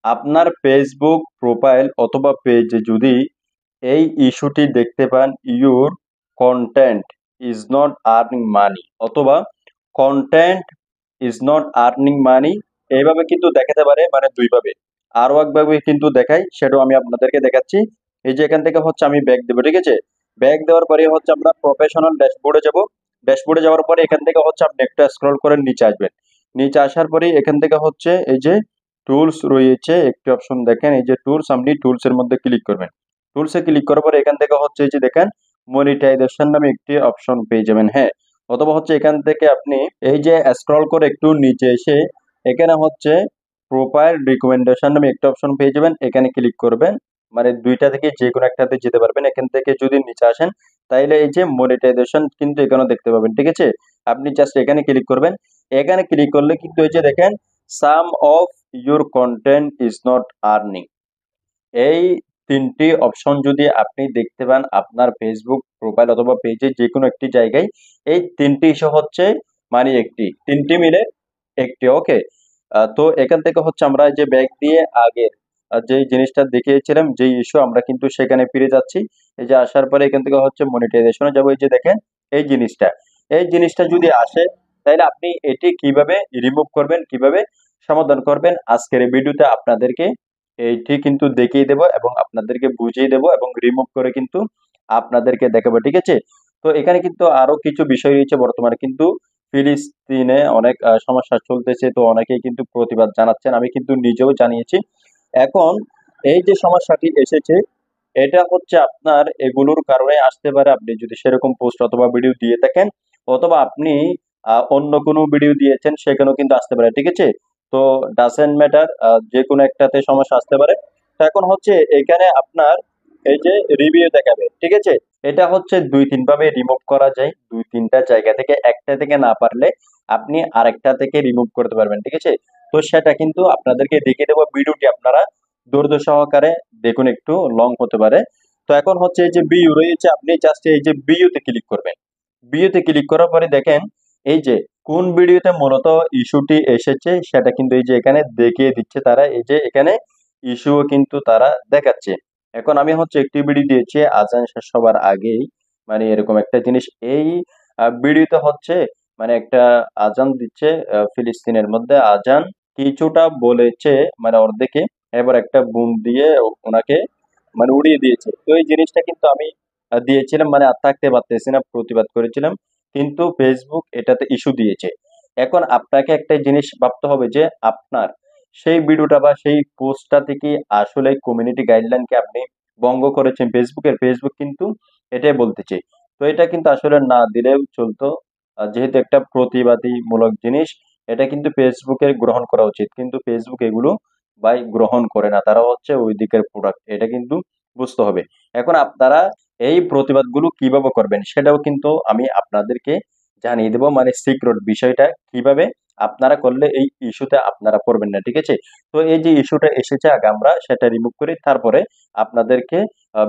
আপনার Facebook profile অথবা পেজে যদি এই ইস্যুটি দেখতে পান, your content is not earning money অথবা content is not earning money, এইভাবে কিন্তু দেখাতে পারে, মানে দুইভাবে। আরো একভাবে কিন্তু দেখাই, সেটাও আমি আপনাদেরকে দেখাচ্ছি। এই যে এখান থেকে হচ্ছে আমি ব্যাক দেবো, ঠিক আছে। ব্যাক দেওয়ার পরে হচ্ছে আমরা প্রফেশনাল ড্যাশবোর্ডে যাব। ড্যাশবোর্ডে যাওয়ার পরে এখান থেকে হচ্ছে আপনি একটু স্ক্রল করে নিচে আসবেন। নিচে আসার পরে এখান থেকে হচ্ছে এই যে টুলস রয়েছে একটি অপশন, দেখেন এই যে টুলস, আপনি টুলস এর মধ্যে ক্লিক করবেন। টুলসে ক্লিক করার পরে এখান থেকে হচ্ছে এই যে দেখেন মনিটাইজেশন নামে একটি অপশন পেয়ে যাবেন, হ্যাঁ। অথবা হচ্ছে এখান থেকে আপনি এই যে স্ক্রল করে একটু নিচে এসে এখানে হচ্ছে প্রোফাইল রিকমেন্ডেশন নামে একটা অপশন পেয়ে যাবেন, এখানে ক্লিক করবেন। মানে দুইটা থেকে যে কোনো একটাতে যেতে পারবেন। এখান থেকে যদি নিচে আসেন তাইলে এই যে মনিটাইজেশন কিন্তু এখানে দেখতে পাবেন, ঠিক আছে। আপনি জাস্ট এখানে ক্লিক করবেন। এখানে ক্লিক করলে কিন্তু এই যে দেখেন some of your content is not earning, এই তিনটি অপশন যদি আপনি দেখতে পান আপনার ফেসবুক প্রোফাইল অথবা পেজে যে কোনো একটি জায়গায়, এই তিনটি ইস্যু হচ্ছে মানে একটি, তিনটি মিলে একটি, ওকে। তো এখান থেকে হচ্ছে আমরা যে ব্যাগ দিয়ে আগের যে জিনিসটা দেখিয়েছিলাম, যে ইস্যু, আমরা কিন্তু সেখানে ফিরে যাচ্ছি। এই যে আসার পরে এখান থেকে হচ্ছে মনিটাইজেশনে যাবো। এই যে দেখেন এই জিনিসটা যদি আসে তাহলে আপনি এটি কিভাবে রিমুভ করবেন, কিভাবে সমাধান করবেন, আজকের এই ভিডিওতে আপনাদেরকে এইটি কিন্তু দেখিয়ে দেবো এবং আপনাদেরকে বুঝিয়ে দেবো এবং রিমুভ করে কিন্তু আপনাদেরকে দেখাবো, ঠিক আছে। তো এখানে কিন্তু আরো কিছু বিষয় রয়েছে। বর্তমানে কিন্তু ফিলিস্তিনে অনেক সমস্যা চলতেছে, তো অনেকেই কিন্তু প্রতিবাদ জানাচ্ছেন, আমি কিন্তু নিজেও জানিয়েছি। এখন এই যে সমস্যাটি এসেছে, এটা হচ্ছে আপনার এগুলোর কারণে আসতে পারে। আপনি যদি সেরকম পোস্ট অথবা ভিডিও দিয়ে থাকেন, অথবা আপনি অন্য কোনো ভিডিও দিয়েছেন, সেখানেও কিন্তু আসতে পারে, ঠিক আছে। তো ডাজেন্ট ম্যাটার, যে কোনো একটাতে সমস্যা আসতে পারে। তো এখন হচ্ছে এখানে আপনার এই যে রিভিউ দেখাবে, ঠিক আছে। এটা হচ্ছে দুই তিন ভাবে রিমুভ করা যায়, দুই তিনটা জায়গা থেকে, একটা থেকে না পারলে আপনি আরেকটা থেকে রিমুভ করতে পারবেন, ঠিক আছে। তো সেটা কিন্তু আপনাদেরকে দেখিয়ে দেবো, ভিডিওটি আপনারা ধৈর্য সহকারে দেখুন, একটু লং হতে পারে। তো এখন হচ্ছে এই যে বিইউ রয়েছে, আপনি জাস্ট এই যে বিইউতে ক্লিক করবেন। বিইউতে ক্লিক করার পরে দেখেন এই যে কোন ভিডিওতে মূলত ইস্যুটি এসেছে সেটা কিন্তু এই যে এখানে দেখিয়ে দিচ্ছে তারা, এই যে এখানে ইস্যুও কিন্তু তারা দেখাচ্ছে। এখন আমি হচ্ছে একটি ভিডিও দিয়েছি আজান শেষ হবার আগেই, মানে এরকম একটা জিনিস। এই ভিডিওতে হচ্ছে মানে একটা আজান দিচ্ছে, ফিলিস্তিনের মধ্যে আজান কিছুটা বলেছে, মানে অর্ধেকে, এবার একটা বুম দিয়ে ওনাকে মানে উড়িয়ে দিয়েছে। তো এই জিনিসটা কিন্তু আমি দিয়েছিলাম, মানে আর থাকতে পারতেছি না, প্রতিবাদ করেছিলাম, কিন্তু ফেসবুক এটাতে ইস্যু দিয়েছে। এখন আপনাকে একটা জিনিস ভাবতে হবে যে আপনার সেই ভিডিওটা বা সেই পোস্টটা থেকে আসলে কমিউনিটি গাইডলাইনকে আপনি ভঙ্গ করেছেন ফেসবুকের, ফেসবুক কিন্তু এটাই বলতেছে। তো এটা কিন্তু আসলে না দিলেও চলতো, যেহেতু একটা প্রতিবাদী মূলক জিনিস, এটা কিন্তু ফেসবুকের গ্রহণ করা উচিত, কিন্তু ফেসবুক এগুলো ভাই গ্রহণ করে না, তারা হচ্ছে ওই দিকের প্রোডাক্ট, এটা কিন্তু বুঝতে হবে। এখন আপনারা এই প্রতিবাদগুলো কিভাবে করবেন সেটাও কিন্তু আমি আপনাদেরকে জানিয়ে দেবো, মানে সিক্রেট বিষয়টা কিভাবে আপনারা করলে এই ইস্যুতে আপনারা পড়বেন না, ঠিক আছে। তো এই যে ইস্যুটা এসেছে, আগে আমরা সেটা রিমুভ করি, তারপরে আপনাদেরকে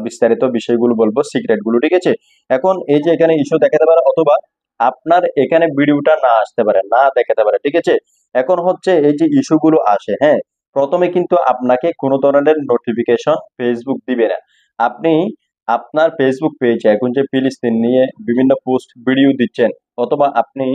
বিস্তারিত বিষয়গুলো বলবো, সিক্রেট গুলো, ঠিক আছে। এখন এই যে এখানে ইস্যু দেখাতে পারে, অথবা আপনার এখানে ভিডিওটা না আসতে পারে, না দেখাতে পারে, ঠিক আছে। এখন হচ্ছে এই যে ইস্যু গুলো আসে, হ্যাঁ, প্রথমে কিন্তু আপনাকে কোনো ধরনের নোটিফিকেশন ফেসবুক দিবে না। আপনি আপনার ফেসবুক পেজে এখন যে ফিলিস্তিন নিয়ে বিভিন্ন পোস্ট ভিডিও দিচ্ছেন, অথবা আপনি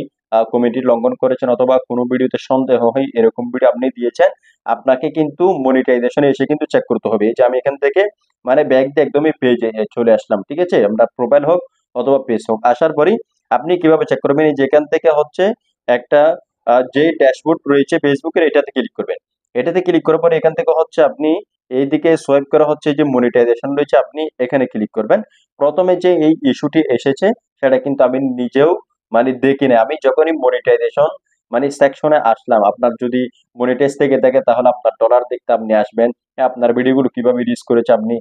কমিটি লঙ্ঘন করেছেন, অথবা কোনো ভিডিওতে সন্দেহ হয় এরকম ভিডিও আপনি দিয়েছেন, আপনাকে কিন্তু মনিটাইজেশনে এসে কিন্তু চেক করতে হবে। এই যে আমি এখান থেকে মানে ব্যাগ দিয়ে একদমই পেজে চলে আসলাম, ঠিক আছে। আমরা প্রোফাইল হোক অথবা পেজ হোক, আসার পরই আপনি কিভাবে চেক করবেন, এই যেখান থেকে হচ্ছে একটা যে ড্যাশবোর্ড রয়েছে ফেসবুকের, এটাতে ক্লিক করবেন। এটাতে ক্লিক করার পরে এখান থেকে হচ্ছে আপনি এইদিকে সোয়াইপ করা হচ্ছে যে মনিটাইজেশন রয়েছে, আপনি এখানে ক্লিক করবেন। প্রথমে যে এই ইস্যুটি এসেছে সেটা কিন্তু আমি নিজেও মানে দেখি না, আমি যখনই মনিটাইজেশন মানে সেকশনে আসলাম, আপনার যদি মনিটাইজ থেকে থাকে তাহলে আপনার ডলার দেখতে আপনি আসবেন, আপনার ভিডিওগুলো কিভাবে রিচ করেছে আপনি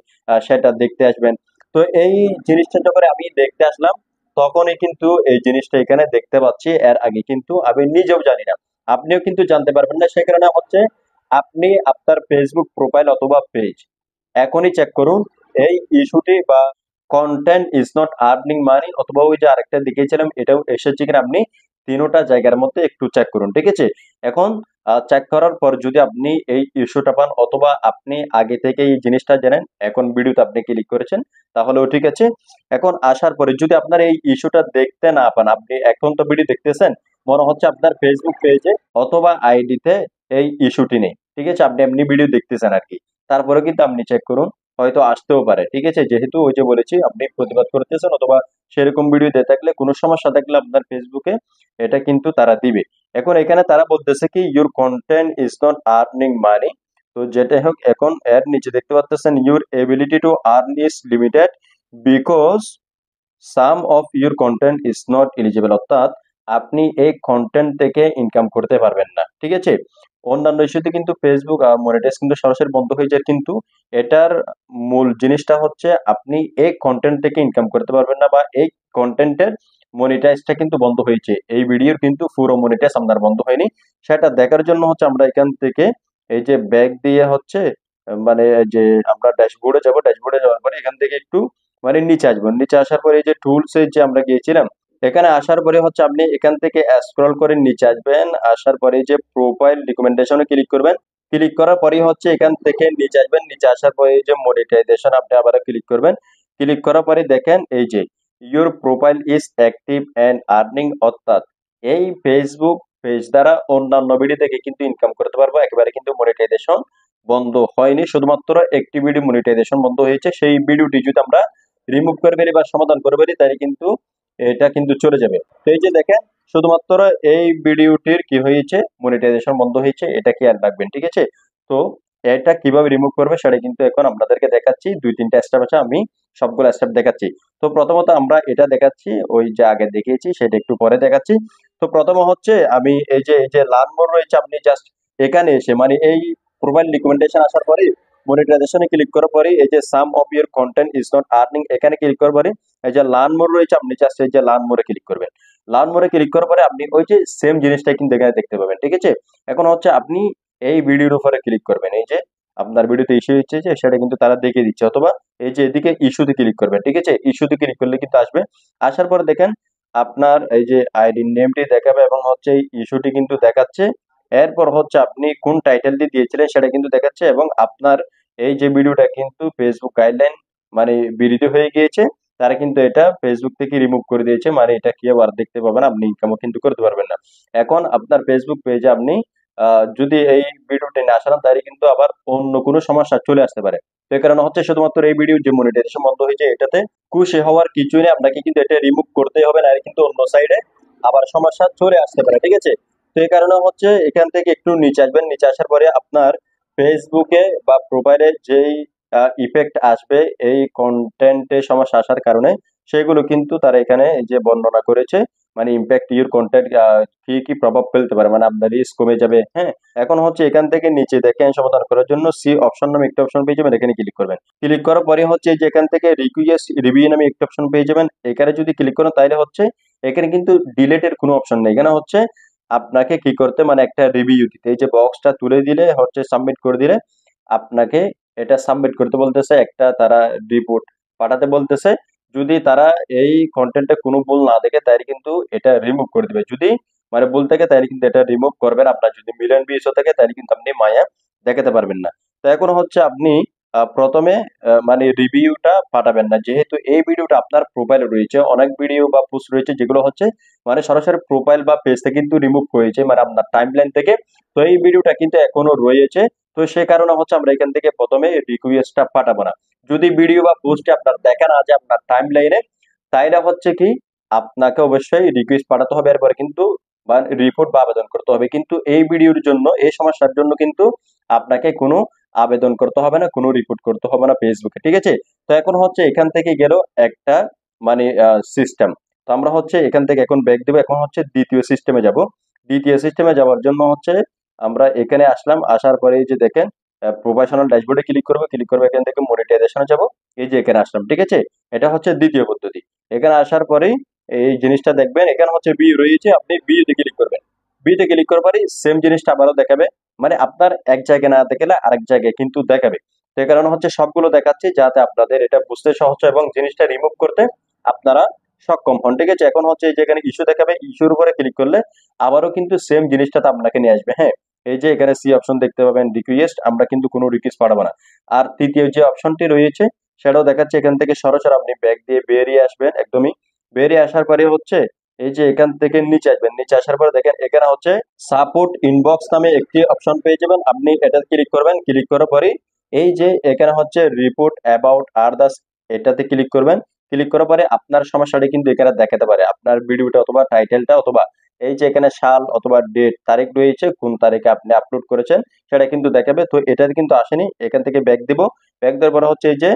সেটা দেখতে আসবেন। তো এই জিনিসটা যখন আমি দেখতে আসলাম, তখনই কিন্তু এই জিনিসটা এখানে দেখতে পাচ্ছি, এর আগে কিন্তু আমি নিজেও জানি না, আপনিও কিন্তু জানতে পারবেন না। সে কারণে হচ্ছে আপনি আপনার ফেসবুক প্রোফাইল অথবা পেজ এখনই চেক করুন এই ইস্যুটি বা content is not earning money, অথবা ওই যে আরেকটা দেখিয়েছিলাম এটাও এসেছে কিনা, আপনি তিনোটা জায়গার মধ্যে একটু চেক করুন, ঠিক আছে। এখন চেক করার পর যদি আপনি এই ইস্যুটা পান অথবা আপনি আগে থেকে এই জিনিসটা জানেন, এখন ভিডিওতে আপনি ক্লিক করেছেন, তাহলেও ঠিক আছে। এখন আসার পরে যদি আপনার এই ইস্যুটা দেখতে না পান, আপনি এখন তো ভিডিও দেখতেছেন, মনে হচ্ছে আপনার ফেসবুক পেজে অথবা আইডিতে এই ইস্যুটি নেই, ঠিক আছে, আপনি এমনি ভিডিও দেখতেছেন আর কি, তারপরে কিন্তু আপনি চেক করুন, হয়তো আসতেও পারে, ঠিক আছে, যেহেতু ওই যে বলেছি আপনি প্রতিবাদ করতেছেন অথবা সেরকম ভিডিও দিয়ে থাকলে কোনো সমস্যা থাকলে আপনার ফেসবুকে এটা কিন্তু তারা দিবে। এখন এখানে তারা বলতেছে কি your content is not earning মানি। তো যেটাই হোক, এখন এর নিচে দেখতে পাচ্ছেন your ability to earn is limited because some of your content is not eligible, অর্থাৎ আপনি এই কন্টেন্ট থেকে ইনকাম করতে পারবেন না, ঠিক আছে। অন্যান্য ইস্যুতে কিন্তু ফেসবুক মনিটাইজ কিন্তু সরাসরি বন্ধ হয়ে যায়, কিন্তু এটার মূল জিনিসটা হচ্ছে আপনি এই কন্টেন্ট থেকে ইনকাম করতে পারবেন না, বা এই কন্টেন্টের মনিটাইজটা কিন্তু বন্ধ হয়েছে, এই ভিডিওর কিন্তু পুরো মনিটাইজ আপনার বন্ধ হয়নি। সেটা দেখার জন্য হচ্ছে আমরা এখান থেকে এই যে ব্যাক দিয়ে হচ্ছে মানে যে আমরা ড্যাশবোর্ডে যাব, ড্যাশবোর্ডে যাওয়ার পরে এখান থেকে একটু মানে নিচে আসবো, নিচে আসার পরে এই যে টুলস এ যে আমরা গিয়েছিলাম, এখানে আসার পরে হচ্ছে আপনি এখান থেকে স্ক্রল করে নিচে আসবেন, আসার পরে এই যে প্রোফাইল রিকমেন্ডেশনে ক্লিক করবেন, ক্লিক করার পরে হচ্ছে এখান থেকে নিচে আসবেন, নিচে আসার পরে এই যে মনিটাইজেশন আপনি আবার ক্লিক করবেন, ক্লিক করার পরে দেখেন এই যে your profile is active and earning, অর্থাৎ এই ফেসবুক পেজ দ্বারা অন্যান্য ভিডিও থেকে কিন্তু ইনকাম করতে পারবো, একেবারে কিন্তু মনিটাইজেশন বন্ধ হয়নি, শুধুমাত্র একটি ভিডিও মনিটাইজেশন বন্ধ হয়েছে, সেই ভিডিওটি যদি আমরা রিমুভ করে পারি বা সমাধান করে পারি তাহলে কিন্তু এটা কিন্তু চলে যাবে। তো এই যে দেখেন, শুধুমাত্র এই ভিডিওটির কি হয়েছে, মনিটাইজেশন বন্ধ হয়েছে, এটা খেয়াল রাখবেন, ঠিক আছে। তো এটা কিভাবে রিমুভ করবে সেটা কিন্তু এখন আপনাদেরকে দেখাচ্ছি, দুই তিনটা স্টেপ আছে, আমি সবগুলো স্টেপ দেখাচ্ছি। তো প্রথমত আমরা এটা দেখাচ্ছি, ওই যে আগে দেখিয়েছি সেটা একটু পরে দেখাচ্ছি। তো প্রথম হচ্ছে আমি এই যে লার্ন মোর রয়েছে, আপনি জাস্ট এখানে এসে মানে এই প্রোফাইল রিকমেন্ডেশন আসার পরে মনিটাইজেশনে ক্লিক করার পরে এই যে some of your content is not earning, এখানে ক্লিক করার পরে এই যে লার্ন মোর রয়েছে, আপনি জাস্ট এই যে লার্ন মোরে ক্লিক করবেন। লার্ন মোরে ক্লিক করার পরে আপনি ওই যে সেম জিনিসটা কিন্তু এখানে দেখতে পাবেন, ঠিক আছে। এখন হচ্ছে আপনি এই ভিডিওর উপরে ক্লিক করবেন, এই যে আপনার ভিডিওতে ইস্যু হচ্ছে যে সেটা কিন্তু তারা দেখিয়ে দিচ্ছে, অথবা এই যে এদিকে ইস্যুতে ক্লিক করবেন, ঠিক আছে, ইস্যুতে ক্লিক করলে কিন্তু আসবে। আসার পরে দেখেন আপনার এই যে আইডি নেমটি দেখাবে এবং হচ্ছে এই ইস্যুটি কিন্তু দেখাচ্ছে, এরপর হচ্ছে আপনি কোন টাইটেল দিয়ে দিয়েছিলেন সেটা কিন্তু দেখাচ্ছে, এবং আপনার এই যে ভিডিওটা কিন্তু ফেসবুক গাইডলাইন মানে বিরোধ হয়ে গিয়েছে, তারা কিন্তু এটা ফেসবুক থেকে রিমুভ করে দিয়েছে, মানে এটা কেউ আর দেখতে পাবেন, আপনি ইনকামও কিন্তু করতে পারবেন না। এখন আপনার ফেসবুক পেজে আপনি যদি এই ভিডিওটি না সারান তাহলে কিন্তু আবার অন্য কোনো সমস্যা চলে আসতে পারে। তো এই কারণে হচ্ছে শুধুমাত্র এই ভিডিও যে মনিটাইজেশন বন্ধ হয়েছে এটাতে খুশি হওয়ার কিছুই নেই, আপনাকে কিন্তু এটা রিমুভ করতেই হবে, না কিন্তু অন্য সাইডে আবার সমস্যা চলে আসতে পারে, ঠিক আছে। তো এই কারণে হচ্ছে এখান থেকে একটু নিচে আসবেন, নিচে আসার পরে আপনার ফেসবুকে বা প্রোফাইলে যেই ইফেক্ট আসবে এই কন্টেন্টে সমস্যা আসার কারণে, সেগুলো কিন্তু তারা এখানে এই যে বর্ণনা করেছে, মানে ইম্প্যাক্ট ইউর কন্টেন্ট কি কি প্রভাব ফেলতে পারে, মানে আপনার রিস্ক কমে যাবে, হ্যাঁ। এখন হচ্ছে এখান থেকে নিচে দেখেন সমাধান করার জন্য সি অপশন নামে একটা অপশন পেয়ে যাবেন, এখানে ক্লিক করবেন, ক্লিক করার পরে হচ্ছে যে এখান থেকে রিকোয়েস্ট রিভিউ নামে একটা অপশন পেয়ে যাবেন, এখানে যদি ক্লিক করেন তাহলে হচ্ছে এখানে কিন্তু ডিলেটের কোনো অপশন নেই, এখানে হচ্ছে আপনাকে কি করতে মানে একটা রিভিউ দিতে, এই যে বক্সটা তুলে দিলে হচ্ছে সাবমিট করে দিলে আপনাকে এটা সাবমিট করতে বলতেছে, একটা তারা রিপোর্ট পাঠাতে বলতেছে, যদি তারা এই কন্টেন্টে কোনো ভুল না দেখে তাহলে কিন্তু এটা রিমুভ করে দিবে, যদি মানে ভুল থাকে তাহলে কিন্তু এটা রিমুভ করবেন, আপনার যদি মিলিয়ন ভিউজ থাকে তাহলে কিন্তু আপনি মায়া দেখাতে পারবেন না। তো এখন হচ্ছে আপনি প্রথমে মানে রিভিউটা পাঠাবেন না, যেহেতু এই ভিডিওটা আপনার প্রোফাইলে রয়েছে, অনেক ভিডিও বা পোস্ট রয়েছে যেগুলো হচ্ছে মানে সরাসরি প্রোফাইল বা পেজ থেকে কিন্তু রিমুভ হয়েছে, মানে আপনার টাইমলাইন থেকে। তো এই ভিডিওটা কিন্তু এখনো রয়েছে, তো সে কারণে হচ্ছে আমরা এখান থেকে প্রথমে রিকোয়েস্টটা পাঠাবো না। যদি ভিডিও বা পোস্টে আপনার দেখা না যায় আপনার টাইম লাইনে, তাইলে হচ্ছে কি আপনাকে অবশ্যই রিকোয়েস্ট পাঠাতে হবে, এরপরে কিন্তু বা রিপোর্ট বা আবেদন করতে হবে, কিন্তু এই ভিডিওর জন্য এই সমস্যার জন্য কিন্তু আপনাকে কোনো আবেদন করতে হবে না, কোনো রিপোর্ট করতে হবে না ফেসবুকে, ঠিক আছে। তো এখন হচ্ছে এখান থেকে গেল একটা মানে সিস্টেম। তো আমরা হচ্ছে এখান থেকে এখন ব্যাক দেবো, এখন হচ্ছে দ্বিতীয় সিস্টেমে যাব। দ্বিতীয় সিস্টেমে যাওয়ার জন্য হচ্ছে আমরা এখানে আসলাম, আসার পরে এই যে দেখেন প্রফেশনাল ড্যাশবোর্ডে ক্লিক করবো, ক্লিক করবো এখান থেকে মনিটাইজেশনে যাব, এই যে এখানে আসলাম, ঠিক আছে। এটা হচ্ছে দ্বিতীয় পদ্ধতি। এখানে আসার পরেই এই জিনিসটা দেখবেন, এখানে হচ্ছে বি রয়েছে, আপনি বি তে ক্লিক করবেন, বি তে ক্লিক করার পরে সেম জিনিসটা আবারও দেখাবে, মানে আপনার এক জায়গায় না দেখলে আরেক জায়গায় কিন্তু দেখাবে। তো এই কারণে হচ্ছে সবগুলো দেখাচ্ছি যাতে আপনাদের এটা বুঝতে সহজ হয় এবং জিনিসটা রিমুভ করতে আপনারা সক্ষম হন, ঠিক আছে। এখন হচ্ছে এই যেখানে ইস্যু দেখাবে, ইস্যুর উপরে ক্লিক করলে আবারও কিন্তু সেম জিনিসটাতে আপনাকে নিয়ে আসবে, হ্যাঁ। এই যে এখানে সি অপশন দেখতে পাবেন রিকোয়েস্ট, আমরা কিন্তু কোনো রিকোয়েস্ট পাঠাবো না। আর তৃতীয় যে অপশনটি রয়েছে সেটাও দেখাচ্ছে, এখান থেকে সরাসরি আপনি ব্যাক দিয়ে বেরিয়ে আসবেন, একদমই বেরিয়ে আসার পরে হচ্ছে এই যে এখান থেকে নিচে আসবেন, নিচে আসার পরে দেখেন এখানে হচ্ছে সাপোর্ট ইনবক্স নামে একটি অপশন পেয়ে যাবেন, আপনি এটা ক্লিক করবেন। ক্লিক করার পরে এই যে এখানে হচ্ছে রিপোর্ট অ্যাবাউট আদার্স, এটাতে ক্লিক করবেন। ক্লিক করার পরে আপনার সমস্যাটি কিন্তু এখানে দেখাতে পারে, আপনার ভিডিওটা অথবা টাইটেলটা অথবা এই যে এখানে সাল অথবা ডেট তারিখ রয়েছে, কোন তারিখে আপনি আপলোড করেছেন সেটা কিন্তু দেখাবে। তো এটাতে কিন্তু আসেনি, এখান থেকে ব্যাক দিব। ব্যাক দেওয়ার পরে হচ্ছে এই যে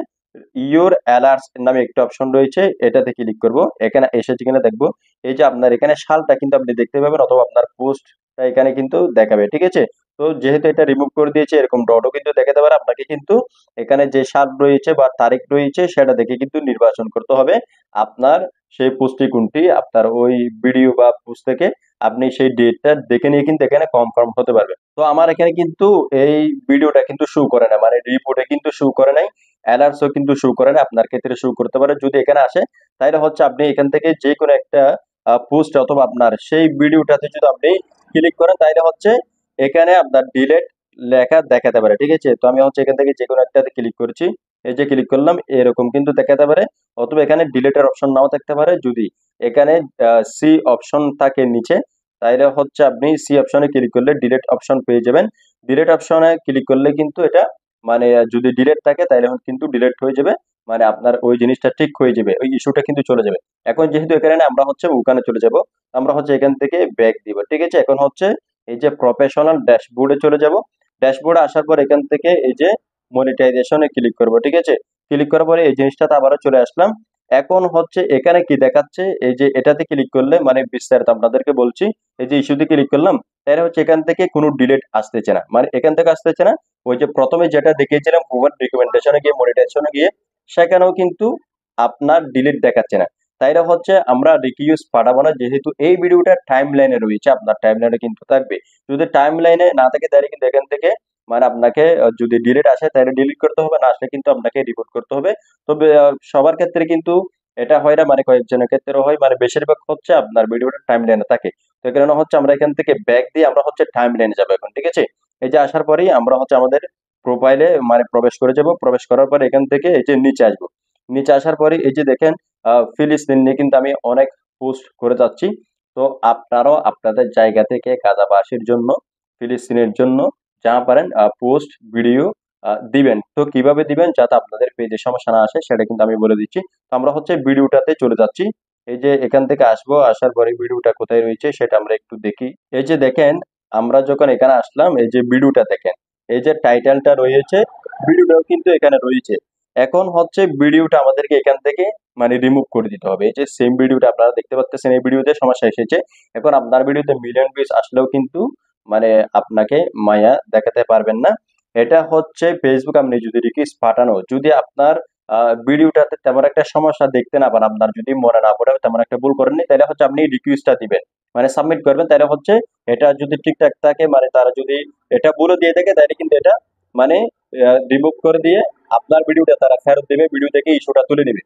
ইউর অ্যালার্টস নামে একটা অপশন রয়েছে, এটাতে ক্লিক করব। এখানে এসেছে কিনা দেখবো, এই যে আপনার এখানে সালটা কিন্তু আপনি দেখতে পাবেন অথবা আপনার পোস্টটা এখানে কিন্তু দেখাবে, ঠিক আছে। তো যেহেতু এটা রিমুভ করে দিয়েছে, এরকম ডটও কিন্তু দেখাতে পারে, আপনাকে কিন্তু এখানে যে সাল রয়েছে বা তারিখ রয়েছে সেটা দেখে কিন্তু নির্বাচন করতে হবে আপনার সেই পোস্টটি কোনটি। আপনার ওই ভিডিও বা পোস্ট থেকে আপনি সেই ডেটটা দেখে নিয়ে কিন্তু এখানে কনফার্ম হতে পারবেন। তো আমার এখানে কিন্তু এই ভিডিওটা কিন্তু শো করে না, মানে রিপোর্টে কিন্তু শো করে নাই, অ্যালার্টসও কিন্তু শো করে না। আপনার ক্ষেত্রে শো করতে পারে, যদি এখানে আসে তাহলে হচ্ছে আপনি এখান থেকে যে কোনো একটা পোস্ট অথবা আপনার সেই ভিডিওটাতে যদি আপনি ক্লিক করেন তাহলে হচ্ছে এখানে আপনার ডিলেট লেখা দেখাতে পারে, ঠিক আছে। তো আমি হচ্ছে এখান থেকে যে কোনো একটাতে ক্লিক করছি, এই যে ক্লিক করলাম, এরকম কিন্তু দেখাতে পারে। অথবা এখানে ডিলেটের অপশন নাও থাকতে পারে, যদি এখানে সি অপশন থাকে নিচে তাহলে হচ্ছে আপনি সি অপশনে ক্লিক করলে ডিলেট অপশন পেয়ে যাবেন। ডিলেট অপশনে ক্লিক করলে কিন্তু এটা মানে যদি ডিলেট থাকে তাহলে কিন্তু ডিলেট হয়ে যাবে, মানে আপনার ওই জিনিসটা ঠিক হয়ে যাবে, ওই ইস্যুটা কিন্তু চলে যাবে। এখন যেহেতু এখানে আমরা হচ্ছে ওখানে চলে যাব, আমরা হচ্ছে এখান থেকে ব্যাক দিব, ঠিক আছে। এখন হচ্ছে এই যে প্রফেশনাল ড্যাশবোর্ডে চলে যাব। ড্যাশবোর্ডে আসার পর এখান থেকে এই যে মনিটাইজেশনে ক্লিক করব, ঠিক আছে। ক্লিক করার পরে এই জিনিসটাতে আবারও চলে আসলাম। এখন হচ্ছে এখানে কি দেখাচ্ছে, এই যে এটাতে ক্লিক করলে মানে বিস্তারিত আপনাদেরকে বলছি, এই যে ইস্যুতে ক্লিক করলাম তাহলে হচ্ছে এখান থেকে কোনো ডিলেট আসতেছে না, মানে এখান থেকে আসতেছে না। ওই যে প্রথমে যেটা দেখিয়েছিলাম প্রোভাইড রিকমেন্ডেশনে গিয়ে মনিটাইজেশনে গিয়ে সেখানেও কিন্তু আপনার ডিলিট দেখাচ্ছে না। তাইলে হচ্ছে আমরা রিকিউজ পাঠাবো না, যেহেতু এই ভিডিওটা টাইম লাইনে রয়েছে, আপনার টাইম লাইনে কিন্তু থাকবে। যদি টাইম লাইনে না থাকে তাহলে কিন্তু এখান থেকে মানে আপনাকে যদি ডিলিট আসে তাহলে ডিলিট করতে হবে, না আসলে কিন্তু আপনাকে রিপোর্ট করতে হবে। তবে সবার ক্ষেত্রে কিন্তু এটা হয় না, মানে কয়েকজনের ক্ষেত্রে হয়, মানে বেশিরভাগ হচ্ছে আপনার ভিডিওটা টাইম লাইনে থাকে। তো এই কারণে হচ্ছে আমরা এখান থেকে ব্যাক দিয়ে আমরা হচ্ছে টাইম লাইনে যাবো এখন, ঠিক আছে। এই যে আসার পরেই আমরা হচ্ছে আমাদের প্রোফাইলে মানে প্রবেশ করে যাব। প্রবেশ করার পরে এখান থেকে এই যে নিচে আসবো, নিচে আসার পরে এই যে দেখেন ফিলিস্তিন নিয়ে কিন্তু আমি অনেক পোস্ট করে যাচ্ছি। তো আপনারাও আপনাদের জায়গা থেকে গাজাবাসীর জন্য, ফিলিস্তিনের জন্য যা পারেন পোস্ট ভিডিও দিবেন। তো কিভাবে দিবেন যাতে আপনাদের পেজে সমস্যা না আসে সেটা কিন্তু আমি বলে দিচ্ছি। তো আমরা হচ্ছে ভিডিওটাতে চলে যাচ্ছি। এই যে এখান থেকে আসবো, আসার পরে ভিডিওটা কোথায় রয়েছে সেটা আমরা একটু দেখি। এই যে দেখেন আমরা যখন এখানে আসলাম, এই যে ভিডিওটা দেখেন, এই যে টাইটেলটা রয়েছে, ভিডিওটাও কিন্তু এখানে রয়েছে। এখন হচ্ছে ভিডিওটা আমাদেরকে এখান থেকে মানে রিমুভ করে দিতে হবে। এই যে সেম ভিডিওটা আপনারা দেখতে পাচ্ছেন, এই ভিডিওতে সমস্যা এসেছে। এখন আপনার ভিডিওতে মিলিয়ন ভিউজ আসলেও কিন্তু মানে আপনাকে মায়া দেখাতে পারবেন না। এটা হচ্ছে ফেসবুক, আপনি যদি রিকোয়েস্ট পাঠানো, যদি আপনার ভিডিওটাতে তেমন একটা সমস্যা দেখতে না পান, আপনার যদি মনে না পড়ে তেমন একটা ভুল করেননি, তাহলে হচ্ছে আপনি রিকোয়েস্টটা দিবেন, মানে সাবমিট করবেন। তাহলে হচ্ছে এটা যদি ঠিকঠাক থাকে, মানে তারা যদি এটা বলে দিয়ে থাকে তাহলে কিন্তু এটা মানে রিমুভ করে দিয়ে আপনার ভিডিওটা তারা ফেরত দেবে, ভিডিও থেকে ইস্যুটা তুলে নেবে।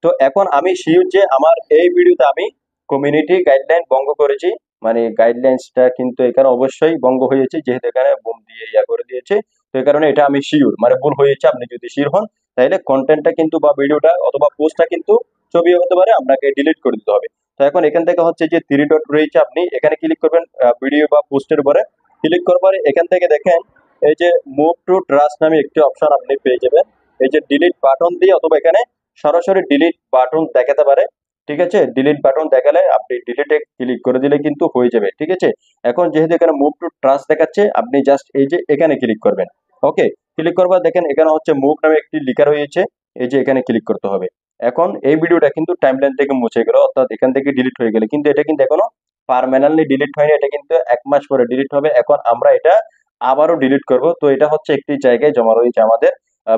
তো এখন আমি শিওর যে আমার এই ভিডিওতে আমি কমিউনিটি গাইডলাইন ভঙ্গ করেছি, মানে গাইডলাইন্সটা কিন্তু এখানে অবশ্যই ভঙ্গ হয়েছে, যেহেতু এখানে বোম দিয়ে ইয়া করে দিয়েছে। তো এই কারণে এটা আমি শিওর, মানে ভুল হয়েছে। আপনি যদি শিওর হন তাহলে কন্টেন্টটা কিন্তু বা ভিডিওটা অথবা পোস্টটা কিন্তু ছবি হতে পারে, আপনাকে ডিলিট করে দিতে হবে। তো এখন এখান থেকে হচ্ছে যে থ্রি ডট রয়েছে, আপনি এখানে ক্লিক করবেন ভিডিও বা পোস্টের উপরে। ক্লিক করার পরে এখান থেকে দেখেন এই যে মুভ টু ট্রাস্ট নামে একটি অপশন আপনি পেয়ে যাবেন। এই যে ডিলিট বাটন দিয়ে অথবা এখানে সরাসরি ডিলিট বাটন দেখাতে পারে, ঠিক আছে। ডিলিট বাটন দেখালে আপনি ডিলিটে ক্লিক করে দিলে কিন্তু হয়ে যাবে, ঠিক আছে। এখন যেহেতু এখানে মুভ টু ট্রাস্ট দেখাচ্ছে, আপনি জাস্ট এই যে এখানে ক্লিক করবেন। ওকে, ক্লিক করবার দেখেন এখানে হচ্ছে মুভ নামে একটি লিখা রয়েছে, এই যে এখানে ক্লিক করতে হবে। এখন এই ভিডিওটা কিন্তু টাইমলাইন থেকে মুছে গেল, অর্থাৎ এখান থেকে ডিলিট হয়ে গেলে, কিন্তু এটা কিন্তু এখনো পার্মানেন্টলি ডিলিট হয়নি, এটা কিন্তু 1 মাস পরে ডিলিট হবে। এখন আমরা এটা আবারও ডিলিট করব। তো এটা হচ্ছে একটি জায়গায় জমা রয়েছে আমাদের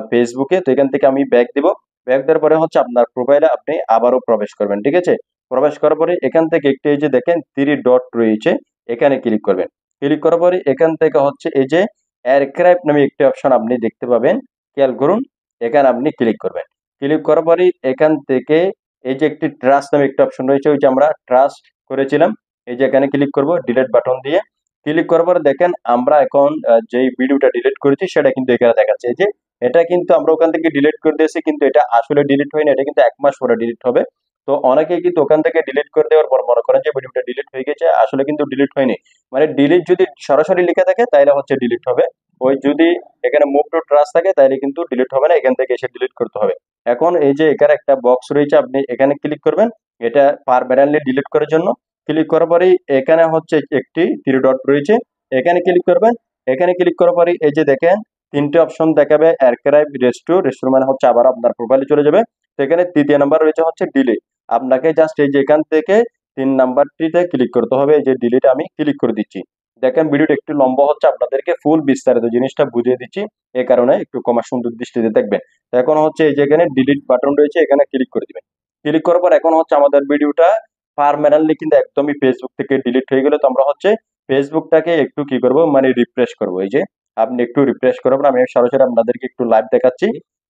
ফেসবুকে। তো এখান থেকে আমি ব্যাক দিব। ব্যাক দেওয়ার পরে হচ্ছে আপনার প্রোফাইলে আপনি আবারও প্রবেশ করবেন, ঠিক আছে। প্রবেশ করার পরে এখান থেকে একটি এই যে দেখেন থ্রি ডট রয়েছে, এখানে ক্লিক করবেন। ক্লিক করার পরে এখান থেকে হচ্ছে এই যে এয়ারক্রাফট নামে একটি অপশন আপনি দেখতে পাবেন, খেয়াল করুন। এখানে আপনি ক্লিক করবেন। ক্লিক করার পরে এখান থেকে এই যে একটি ট্রাস্ট নামে একটা অপশন রয়েছে, ওই যে আমরা ট্রাস্ট করেছিলাম, এই যে এখানে ক্লিক করব ডিলিট বাটন দিয়ে। ক্লিক করার পরে দেখেন আমরা এখন যেই ভিডিওটা ডিলিট করেছি সেটা কিন্তু এখানে দেখাচ্ছে। এই যে এটা কিন্তু আমরা ওখান থেকে ডিলিট করে দিয়েছি, কিন্তু এটা আসলে ডিলিট হয়নি, এটা কিন্তু 1 মাস পরে ডিলিট হবে। তো অনেকেই কিন্তু ওখান থেকে ডিলিট করে দেওয়ার পর মনে করেন যে ভিডিওটা ডিলিট হয়ে গেছে, আসলে কিন্তু ডিলিট হয়নি। মানে ডিলিট যদি সরাসরি লিখে থাকে তাহলে হচ্ছে ডিলিট হবে, ওই যদি এখানে মুভ টু ট্রাস্ট থাকে তাহলে কিন্তু ডিলিট হবে না, এখান থেকে এসে ডিলিট করতে হবে। এখন এই যে এখানে একটা বক্স রয়েছে, আপনি এখানে ক্লিক করবেন এটা পারমানেন্টলি ডিলিট করার জন্য। ক্লিক করার পরেই এখানে হচ্ছে একটি থ্রি ডট রয়েছে, এখানে ক্লিক করবেন। এখানে ক্লিক করার পরে এই যে দেখেন তিনটে অপশন দেখাবে, আর্কাইভ, রেস্টোর। রেস্টোর মানে হচ্ছে আবার আপনার প্রোফাইলে চলে যাবে। তো এখানে তৃতীয় নাম্বার রয়েছে হচ্ছে ডিলিট। আপনাকে জাস্ট এই যে এখান থেকে 3 নাম্বারটিতে ক্লিক করতে হবে। এই যে ডিলিট আমি ক্লিক করে দিচ্ছি। দেখেন ভিডিওটা একটু লম্বা হচ্ছে, আপনাদেরকে ফুল বিস্তারিত জিনিসটা বুঝিয়ে দিচ্ছি, এই কারণে একটু কমা সুন্দর দৃষ্টিতে দেখবেন। তো এখন হচ্ছে এই যে এখানে ডিলিট বাটন রয়েছে, এখানে ক্লিক করে দিবেন। ক্লিক করার পর এখন হচ্ছে আমাদের ভিডিওটা পার্মানেন্টলি কিন্তু একদমই ফেসবুক থেকে ডিলিট হয়ে গেলে তো আমরা হচ্ছে ফেসবুকটাকে একটু কি করব, মানে রিফ্রেশ করব। এই যে আপনি একটু রিফ্রেশ করবেন, আমি সরাসরি আপনাদেরকে একটু লাইভ দেখাচ্ছি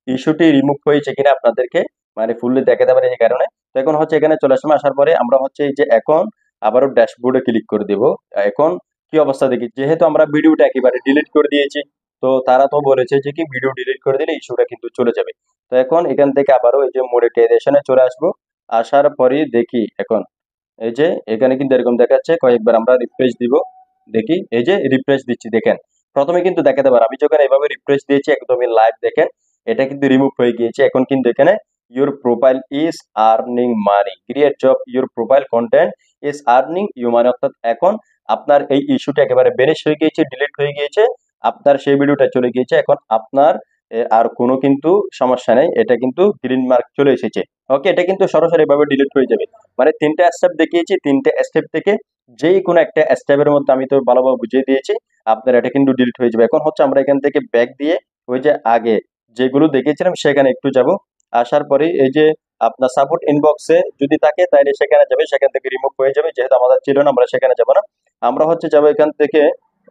ইস্যুটি রিমুভ হয়েছে কিনা, আপনাদেরকে মানে ফুললি দেখাতে পারে এই কারণে। তো এখন হচ্ছে এখানে চলে আসলাম, আসার পরে আমরা হচ্ছে এই যে এখন আবারও ড্যাশবোর্ডে ক্লিক করে দেব। এখন কি অবস্থা দেখি, যেহেতু আমরা ভিডিওটা একেবারে ডিলিট করে দিয়েছি, তো তারা তো বলেছে যে কি ভিডিও ডিলিট করে দিলে ইস্যুটা কিন্তু চলে যাবে। তো এখন এখান থেকে আবারও এই যে মনিটাইজেশনে চলে আসবো। আসার পরে দেখি এখন এই যে এখানে কিন্তু এরকম দেখাচ্ছে, কয়েকবার আমরা রিফ্রেশ দিব, দেখি এই যে রিফ্রেশ দিচ্ছি দেখেন প্রথমে কিন্তু দেখাতে পারে, আমি যখন এভাবে রিফ্রেশ দিয়েছি একদমই লাইভ দেখেন এটা কিন্তু রিমুভ হয়ে গিয়েছে। এখন কিন্তু এখানে your profile is earning money, create job your profile content is earning you money, অর্থাৎ এখন আপনার এই ইস্যুটা একেবারে বেনিশ হয়ে গিয়েছে, ডিলিট হয়ে গিয়েছে, আপনার সেই ভিডিওটা চলে গিয়েছে। এখন আপনার আর কোনো কিন্তু সমস্যা নেই, এটা কিন্তু গ্রিন মার্ক চলে এসেছে। ওকে, এটা কিন্তু সরাসরি ভাবে ডিলিট হয়ে যাবে। মানে 3টা স্টেপ দেখিয়েছি, 3টে স্টেপ থেকে যেই কোনো একটা স্টেপের মধ্যে আমি তো ভালোভাবে বুঝিয়ে দিয়েছি, আপনার এটা কিন্তু ডিলিট হয়ে যাবে। এখন হচ্ছে আমরা এখান থেকে ব্যাক দিয়ে ওই যে আগে যেগুলো দেখিয়েছিলাম সেখানে একটু যাব। আসার পরে এই যে আপনার সাপোর্ট ইনবক্সে যদি থাকে তাহলে সেখানে যাবে, সেখান থেকে রিমুভ হয়ে যাবে, যেহেতু আমাদের ছিল না আমরা সেখানে যাব না। আমরা হচ্ছে যাবো এখান থেকে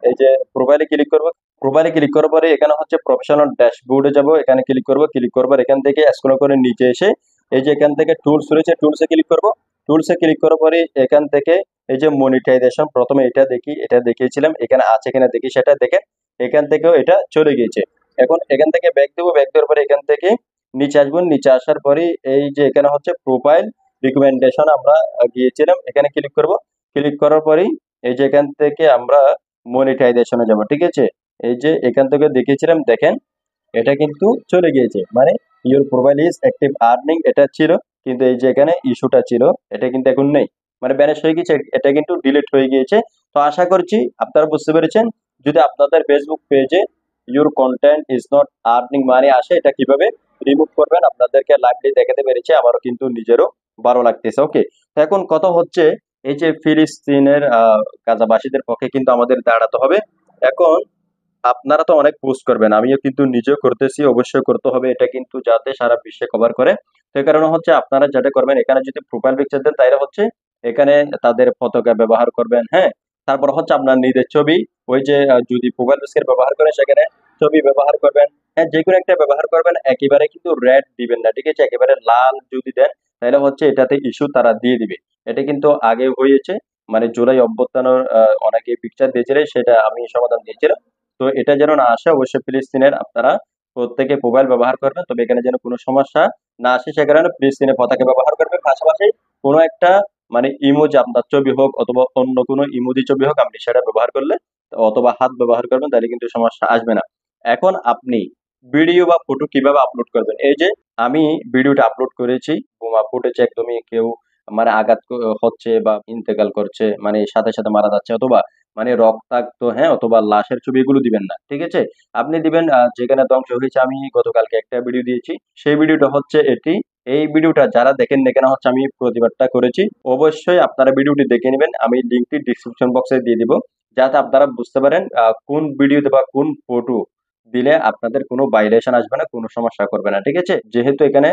এই যে প্রোফাইলে ক্লিক করব। প্রোফাইলে ক্লিক করার পরে এখানে হচ্ছে প্রফেশনাল ড্যাশবোর্ডে যাব, এখানে ক্লিক করব। ক্লিক করবার এখান থেকে স্ক্রল করে নিচে এসে এই যে এখান থেকে টুলস রয়েছে, টুলসে ক্লিক করব। টুলসে ক্লিক করার পরে এখান থেকে এই যে মনিটাইজেশন, প্রথমে এটা দেখি, এটা দেখিয়েছিলাম এখানে আছে কিনা দেখি, সেটা দেখেন এখান থেকেও এটা চলে গিয়েছে। এখন এখান থেকে ব্যাক দেবো, ব্যাক দেওয়ার পরে এখান থেকে নিচে আসবো। নিচে আসার পরে এই যে এখানে হচ্ছে প্রোফাইল রিকমেন্ডেশন আমরা গিয়েছিলাম, এখানে ক্লিক করব। ক্লিক করার পরেই এই যে এখান থেকে আমরা মনিটাইজেশনে যাব, ঠিক আছে। এই যে এখান থেকে দেখিয়েছিলাম দেখেন এটা কিন্তু চলে গিয়েছে, মানে your profile is active earning এটা ছিল, কিন্তু এই যে এখানে ইস্যুটা ছিল এটা কিন্তু এখন নেই, মানে ব্যানিশ হয়ে গেছে, এটা কিন্তু ডিলিট হয়ে গিয়েছে। তো আশা করছি আপনারা বুঝতে পেরেছেন। যদি আপনাদের ফেসবুক পেজে your content is not earning মানি আসে, এটা কিভাবে রিমুভ করবেন আপনাদেরকে লাইভলি দেখাতে পেরেছি, আমারও কিন্তু নিজেরও ভালো লাগতেছে। ওকে, তো এখন কথা হচ্ছে এই যে ফিলিস্তিনের গাজাবাসীদের পক্ষে কিন্তু আমাদের দাঁড়াতে হবে। এখন আপনারা তো অনেক পোস্ট করবেন, আমিও কিন্তু নিজেও করতেছি, অবশ্যই করতে হবে এটা কিন্তু, যাতে সারা বিশ্বে কভার করে। তো এই কারণে হচ্ছে আপনারা যেটা করবেন, এখানে যদি প্রোফাইল পিকচার দেন তাইলে হচ্ছে এখানে তাদের পতাকা ব্যবহার করবেন, হ্যাঁ। তারপর হচ্ছে আপনার নিজের ছবি, ওই যে যদি প্রোফাইল পিকচার ব্যবহার করেন সেখানে ছবি ব্যবহার করবেন, হ্যাঁ, যে কোনো একটা ব্যবহার করবেন। একেবারে কিন্তু রেড দিবেন না, ঠিক আছে, একেবারে লাল যদি দেন তাহলে হচ্ছে এটাতে ইস্যু তারা দিয়ে দিবে। এটা কিন্তু আগে হয়েছে, মানে জুলাই অভ্যুত্থানের অনেকে পিকচার দিয়েছিলেন, সেটা আমি সমাধান দিয়েছিলাম। তো এটা যেন না আসে, অবশ্যই ফিলিস্তিনের আপনারা প্রত্যেকে মোবাইল ব্যবহার করবেন, তবে এখানে যেন কোনো সমস্যা না আসে সে কারণে ফিলিস্তিনের পতাকা ব্যবহার করবেন। পাশাপাশি কোনো একটা মানে ইমোজি, আপনার ছবি হোক অথবা অন্য কোনো ইমোজি ছবি হোক, আপনি সেটা ব্যবহার করলে অথবা হাত ব্যবহার করবেন, তাহলে কিন্তু সমস্যা আসবে না। এখন আপনি ভিডিও বা ফটো কিভাবে আপলোড করবেন, এই যে আমি ভিডিওটা আপলোড করেছি, বোমা ফুটেছে একদমই, কেউ মানে আঘাত হচ্ছে বা ইন্তেকাল করছে, মানে সাথে সাথে মারা যাচ্ছে, অথবা মানে রক্তাক্ত, হ্যাঁ, অথবা লাশের ছবি, এগুলো দিবেন না, ঠিক আছে। আপনি দিবেন যেখানে ধ্বংস হয়েছে। আমি গতকালকে একটা ভিডিও দিয়েছি, সেই ভিডিওটা হচ্ছে এটি। এই ভিডিওটা যারা দেখেন না কেন হচ্ছে আমি প্রতিবাদটা করেছি, অবশ্যই আপনারা ভিডিওটি দেখে নেবেন, আমি লিঙ্কটি ডিসক্রিপশন বক্সে দিয়ে দিব, যাতে আপনারা বুঝতে পারেন কোন ভিডিওতে বা কোন ফটো দিলে আপনাদের কোনো ভাইলেশন আসবে না, কোনো সমস্যা করবে না, ঠিক আছে। যেহেতু এখানে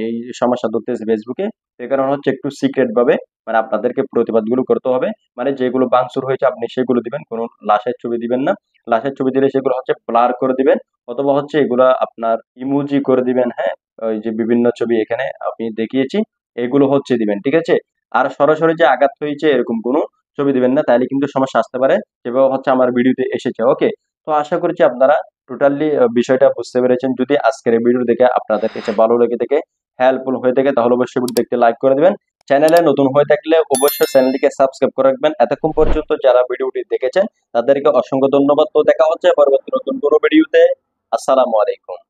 এই সমস্যা ধরতেছে ফেসবুকে, এই কারণে হচ্ছে একটু সিক্রেট ভাবে মানে আপনাদেরকে প্রতিবাদগুলো করতে হবে। মানে যেগুলো ভাঙচুর হয়েছে আপনি সেগুলো দিবেন, কোনো লাশের ছবি দিবেন না। লাশের ছবি দিলে সেগুলো হচ্ছে ব্লার করে দিবেন, অথবা হচ্ছে এগুলা আপনার ইমোজি করে দিবেন, হ্যাঁ। ওই যে বিভিন্ন ছবি এখানে আমি দেখিয়েছি, এগুলো হচ্ছে দিবেন, ঠিক আছে। আর সরাসরি যে আঘাত হয়েছে এরকম কোনো ছবি দিবেন না, তাইলে কিন্তু সমস্যা আসতে পারে, যেভাবে হচ্ছে আমার ভিডিওতে এসেছে। ওকে, তো আশা করছি আপনারা টোটালি বিষয়টা বুঝতে পেরেছেন। যদি আজকের এই ভিডিও দেখে আপনাদের কাছে ভালো লেগে থাকে, হেল্পফুল হয়ে থাকে, তাহলে অবশ্যই ভিডিও দেখতে লাইক করে দিবেন। চ্যানেলে নতুন হয়ে থাকলে অবশ্যই চ্যানেলটিকে সাবস্ক্রাইব করে রাখবেন। এতক্ষণ পর্যন্ত যারা ভিডিওটি দেখেছেন তাদেরকে অসংখ্য ধন্যবাদ। তো দেখা হচ্ছে পরবর্তী নতুন কোনো ভিডিওতে। আসসালামু আলাইকুম।